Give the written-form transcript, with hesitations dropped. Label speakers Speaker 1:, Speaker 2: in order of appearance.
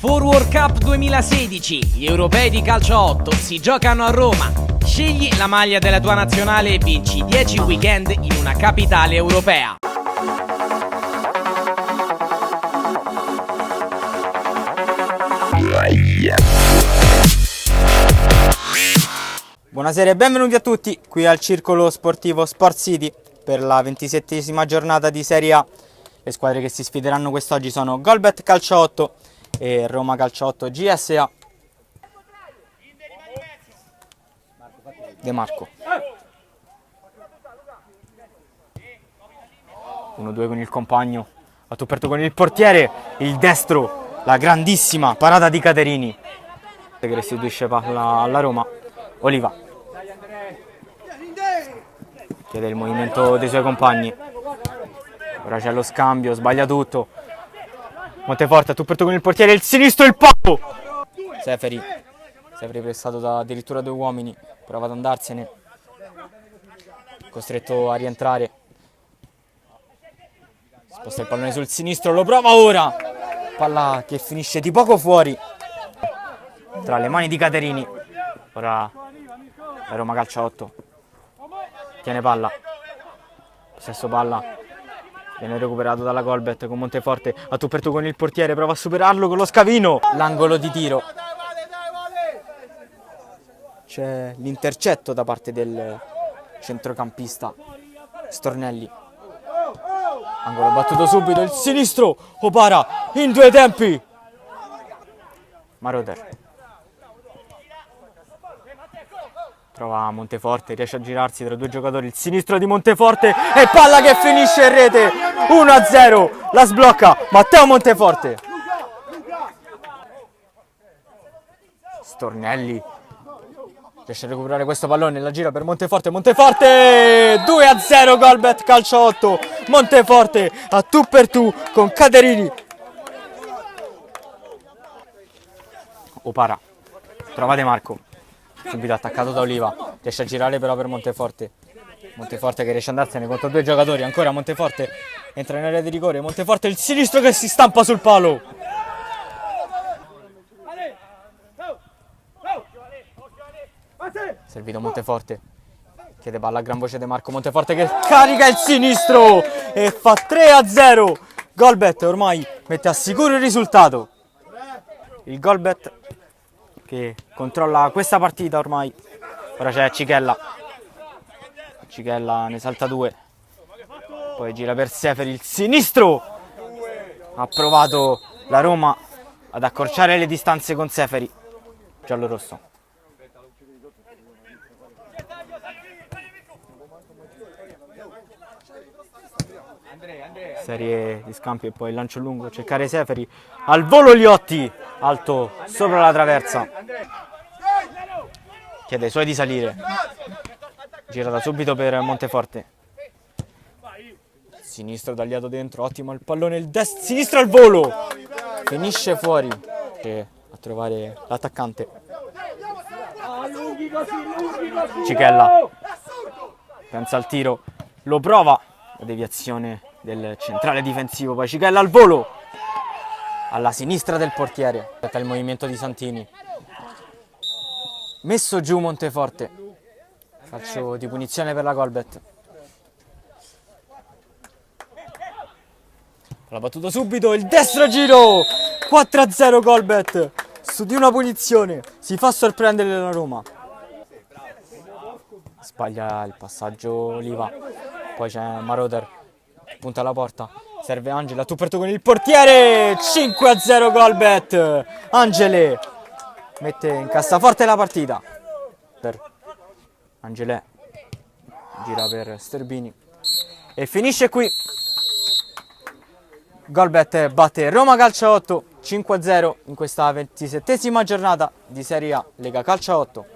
Speaker 1: Forward Cup 2016, gli europei di calcio 8 si giocano a Roma. Scegli la maglia della tua nazionale e vinci 10 weekend in una capitale europea.
Speaker 2: Buonasera e benvenuti a tutti qui al circolo sportivo Sport City per la 27esima giornata di Serie A. Le squadre che si sfideranno quest'oggi sono Golbet Calcio 8 e Roma Calcio 8 GSA. De Marco 1-2 con il compagno, a tu per tu con il portiere, il destro, la grandissima parata di Caterini che restituisce palla alla Roma. Oliva chiede il movimento dei suoi compagni, ora c'è lo scambio, sbaglia tutto. Monteforte a tu per tu con il portiere, il sinistro, il palo. Seferi pressato da addirittura 2 uomini, prova ad andarsene, costretto a rientrare, sposta il pallone sul sinistro, lo prova ora, palla che finisce di poco fuori tra le mani di Caterini. Ora la Roma Calcio 8 tiene palla, possesso palla, viene recuperato dalla Golbet con Monteforte a tu per tu con il portiere, prova a superarlo con lo scavino, l'angolo di tiro, c'è l'intercetto da parte del centrocampista Stornelli, angolo battuto subito, il sinistro, Opara in 2 tempi, Maroder trova Monteforte, riesce a girarsi tra 2 giocatori, il sinistro di Monteforte e palla che finisce in rete, 1-0, la sblocca Matteo Monteforte. Stornelli riesce a recuperare questo pallone, la gira per Monteforte, 2-0 Golbet Calcio 8, Monteforte a tu per tu con Caterini. Opara trova De Marco, subito attaccato da Oliva, riesce a girare però per Monteforte che riesce ad andarsene contro 2 giocatori, ancora Monteforte entra in area di rigore, Monteforte il sinistro che si stampa sul palo, servito Monteforte, chiede palla a gran voce De Marco, Monteforte che carica il sinistro e fa 3-0, Golbet ormai mette a sicuro il risultato, il Golbet che controlla questa partita ormai. Ora c'è Cichella ne salta 2, poi gira per Seferi, il sinistro, ha provato la Roma ad accorciare le distanze con Seferi, giallorosso. Serie di scampi e poi il lancio lungo, cercare Seferi, al volo Liotti, alto sopra la traversa, chiede ai suoi di salire, gira da subito per Monteforte, sinistro tagliato dentro, ottimo il pallone, il sinistro al volo, finisce fuori a trovare l'attaccante. Cichella pensa al tiro, lo prova, la deviazione del centrale difensivo, poi Cichella al volo alla sinistra del portiere, aspetta il movimento di Santini, messo giù Monteforte, calcio di punizione per la Golbet, la battuta subito, il destro giro, 4-0 Golbet su di una punizione, si fa sorprendere la Roma, sbaglia il passaggio Oliva, poi c'è Maroder, punta alla porta, serve Angela, tu per tu con il portiere, 5-0 Golbet, Angele mette in cassaforte la partita per Angelè, gira per Sterbini e finisce qui. Golbet batte Roma Calcio 8 5-0 in questa 27esima giornata di Serie A Lega Calcio 8.